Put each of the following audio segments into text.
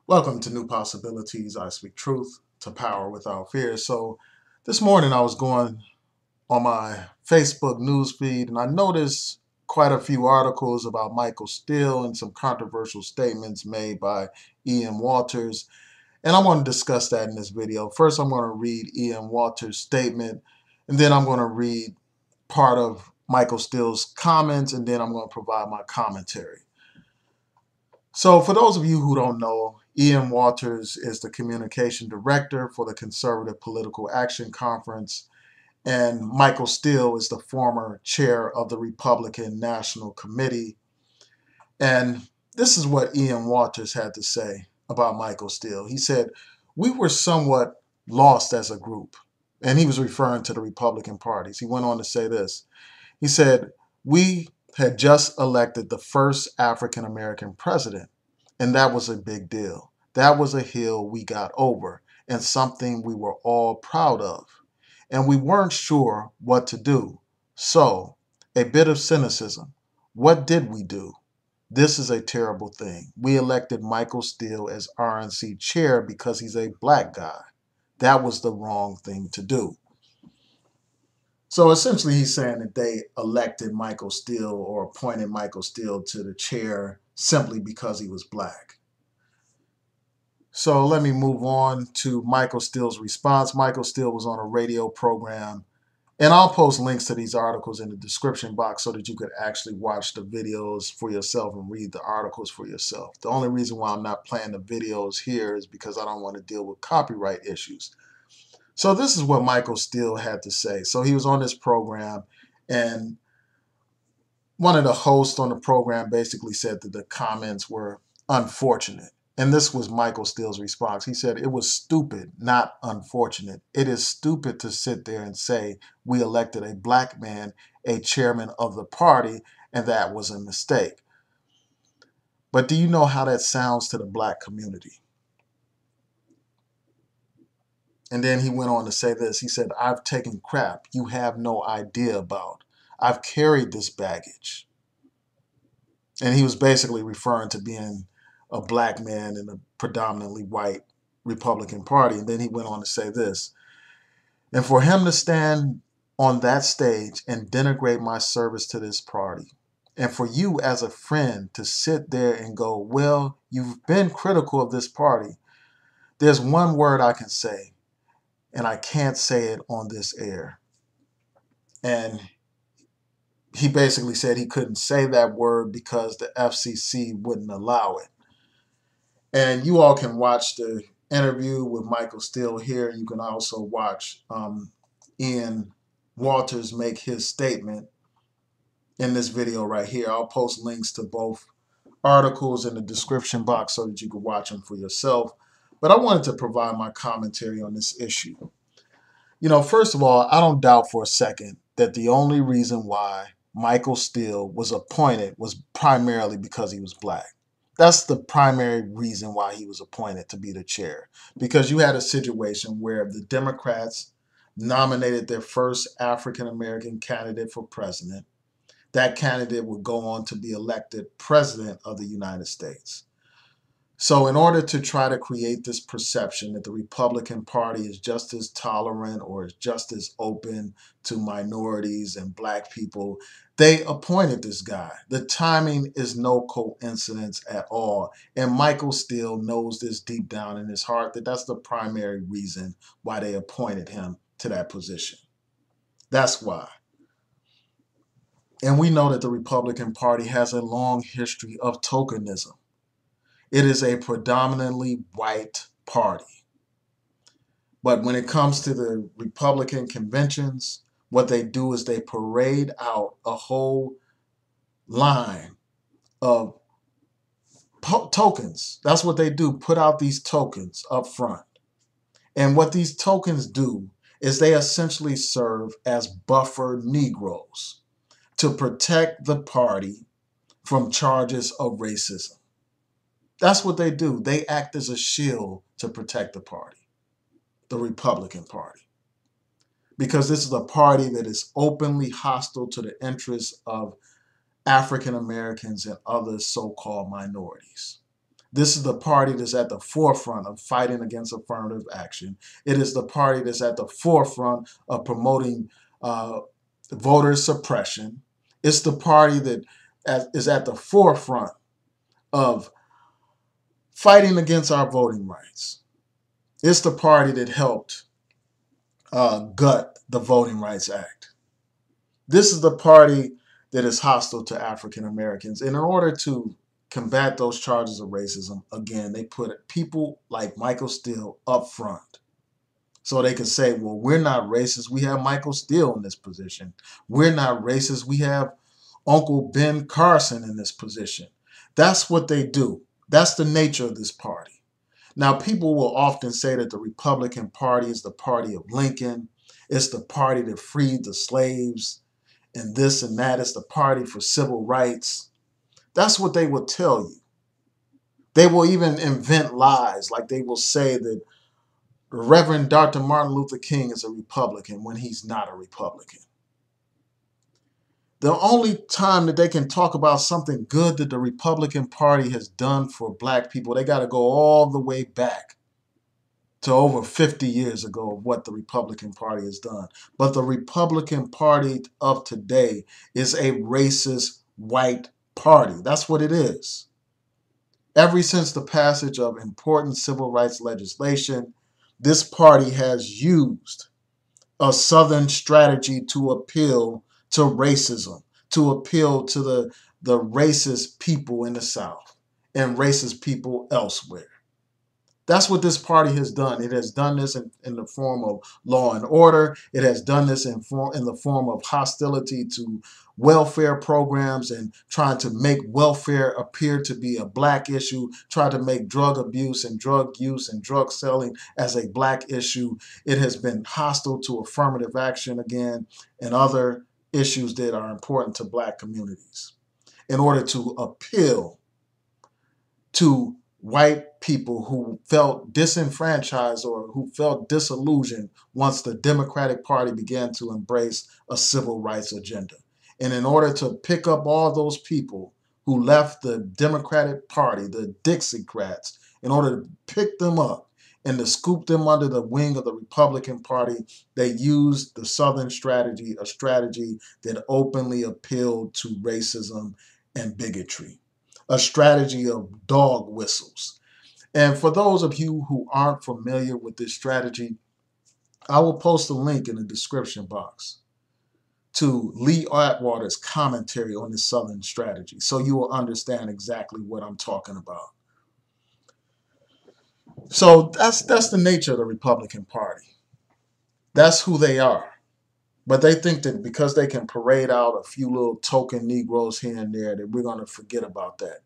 Welcome to New Possibilities. I speak truth to power without fear. So, this morning I was going on my Facebook news feed and I noticed quite a few articles about Michael Steele and some controversial statements made by Ian Walters. And I want to discuss that in this video. First, I'm going to read Ian Walters' statement, and then I'm going to read part of Michael Steele's comments, and then I'm going to provide my commentary. So for those of you who don't know, Ian Walters is the communication director for the Conservative Political Action Conference, and Michael Steele is the former chair of the Republican National Committee. And this is what Ian Walters had to say about Michael Steele. He said, "We were somewhat lost as a group." And he was referring to the Republican parties. He went on to say this. He said, "We had just elected the first African American president, and that was a big deal. That was a hill we got over and something we were all proud of. And we weren't sure what to do. So, a bit of cynicism. What did we do? This is a terrible thing. We elected Michael Steele as RNC chair because he's a black guy. That was the wrong thing to do." So essentially, he's saying that they elected Michael Steele or appointed Michael Steele to the chair simply because he was black. So let me move on to Michael Steele's response. Michael Steele was on a radio program, and I'll post links to these articles in the description box so that you could actually watch the videos for yourself and read the articles for yourself. The only reason why I'm not playing the videos here is because I don't want to deal with copyright issues. So this is what Michael Steele had to say. So he was on this program, and one of the hosts on the program basically said that the comments were unfortunate. And this was Michael Steele's response. He said, "It was stupid, not unfortunate. It is stupid to sit there and say we elected a black man, a chairman of the party, and that was a mistake. But do you know how that sounds to the black community?" And then he went on to say this. He said, "I've taken crap you have no idea about. I've carried this baggage." And he was basically referring to being a black man in a predominantly white Republican Party. And then he went on to say this. "And for him to stand on that stage and denigrate my service to this party, and for you as a friend to sit there and go, well, you've been critical of this party. There's one word I can say, and I can't say it on this air." And he basically said he couldn't say that word because the FCC wouldn't allow it. And you all can watch the interview with Michael Steele here. You can also watch Ian Walters make his statement in this video right here. I'll post links to both articles in the description box so that you can watch them for yourself. But I wanted to provide my commentary on this issue. First of all, I don't doubt for a second that the only reason why Michael Steele was appointed was primarily because he was black. That's the primary reason why he was appointed to be the chair. Because you had a situation where the Democrats nominated their first African American candidate for president. That candidate would go on to be elected president of the United States. So in order to try to create this perception that the Republican Party is just as tolerant or is just as open to minorities and black people, they appointed this guy. The timing is no coincidence at all. And Michael Steele knows this deep down in his heart that that's the primary reason why they appointed him to that position. That's why. And we know that the Republican Party has a long history of tokenism. It is a predominantly white party. But when it comes to the Republican conventions, what they do is they parade out a whole line of tokens. That's what they do, put out these tokens up front. And what these tokens do is they essentially serve as buffer Negroes to protect the party from charges of racism. That's what they do. They act as a shield to protect the party, the Republican Party, because this is a party that is openly hostile to the interests of African Americans and other so-called minorities. This is the party that's at the forefront of fighting against affirmative action. It is the party that's at the forefront of promoting uh, voter suppression. It's the party that is at the forefront of fighting against our voting rights. It's the party that helped gut the Voting Rights Act. This is the party that is hostile to African Americans. And in order to combat those charges of racism, again, they put people like Michael Steele up front. So they can say, well, we're not racist. We have Michael Steele in this position. We're not racist. We have Uncle Ben Carson in this position. That's what they do. That's the nature of this party. Now, people will often say that the Republican Party is the party of Lincoln. It's the party that freed the slaves, and this and that. It's the party for civil rights. That's what they will tell you. They will even invent lies, like they will say that Reverend Dr. Martin Luther King is a Republican when he's not a Republican. The only time that they can talk about something good that the Republican Party has done for black people, they got to go all the way back to over 50 years ago of what the Republican Party has done. But the Republican Party of today is a racist white party. That's what it is. Ever since the passage of important civil rights legislation, this party has used a Southern strategy to appeal to racism, to appeal to the racist people in the South and racist people elsewhere. That's what this party has done. It has done this in the form of law and order. It has done this in the form of hostility to welfare programs and trying to make welfare appear to be a black issue, try to make drug abuse and drug use and drug selling as a black issue. It has been hostile to affirmative action again and other issues that are important to black communities in order to appeal to white people who felt disenfranchised or who felt disillusioned once the Democratic Party began to embrace a civil rights agenda. And in order to pick up all those people who left the Democratic Party, the Dixiecrats, in order to pick them up and to scoop them under the wing of the Republican Party, they used the Southern strategy, a strategy that openly appealed to racism and bigotry, a strategy of dog whistles. And for those of you who aren't familiar with this strategy, I will post a link in the description box to Lee Atwater's commentary on the Southern strategy so you will understand exactly what I'm talking about. So that's the nature of the Republican Party. That's who they are. But they think that because they can parade out a few little token Negroes here and there, that we're going to forget about that.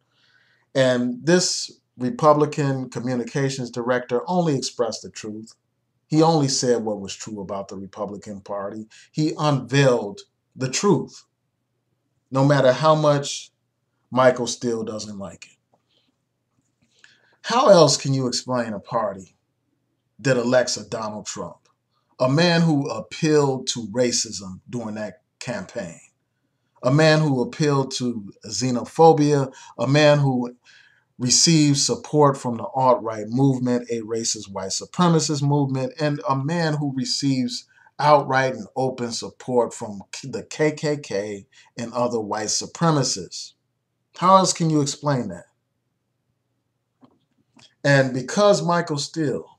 And this Republican communications director only expressed the truth. He only said what was true about the Republican Party. He unveiled the truth, no matter how much Michael Steele doesn't like it. How else can you explain a party that elects a Donald Trump, a man who appealed to racism during that campaign, a man who appealed to xenophobia, a man who receives support from the alt-right movement, a racist white supremacist movement, and a man who receives outright and open support from the KKK and other white supremacists? How else can you explain that? And because Michael Steele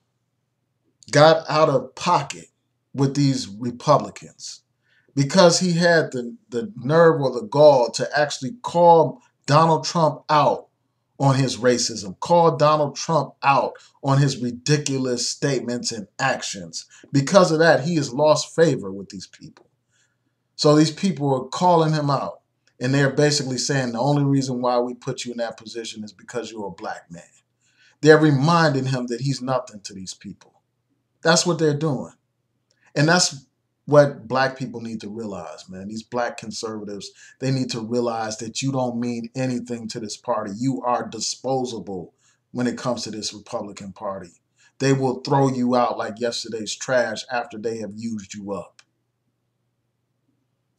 got out of pocket with these Republicans, because he had the nerve or the gall to actually call Donald Trump out on his racism, call Donald Trump out on his ridiculous statements and actions. Because of that, he has lost favor with these people. So these people are calling him out, and they're basically saying the only reason why we put you in that position is because you're a black man. They're reminding him that he's nothing to these people. That's what they're doing. And that's what black people need to realize, man. These black conservatives, they need to realize that you don't mean anything to this party. You are disposable when it comes to this Republican Party. They will throw you out like yesterday's trash after they have used you up.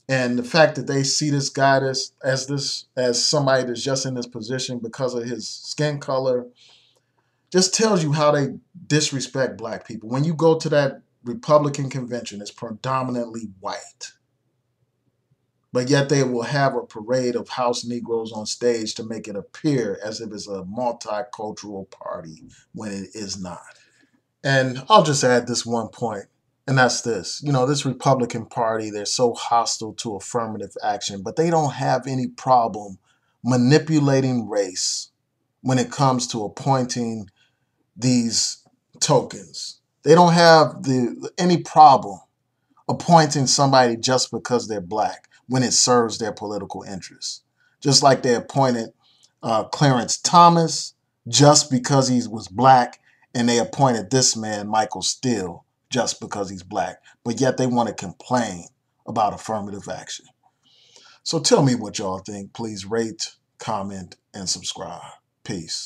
And the fact that they see this guy as somebody that's just in this position because of his skin color just tells you how they disrespect black people. When you go to that Republican convention, it's predominantly white. But yet they will have a parade of house Negroes on stage to make it appear as if it's a multicultural party when it is not. And I'll just add this one point, and that's this. You know, this Republican Party, they're so hostile to affirmative action, but they don't have any problem manipulating race when it comes to appointing these tokens. They don't have any problem appointing somebody just because they're black when it serves their political interests. Just like they appointed Clarence Thomas just because he was black, and they appointed this man, Michael Steele, just because he's black. But yet they want to complain about affirmative action. So tell me what y'all think. Please rate, comment, and subscribe. Peace.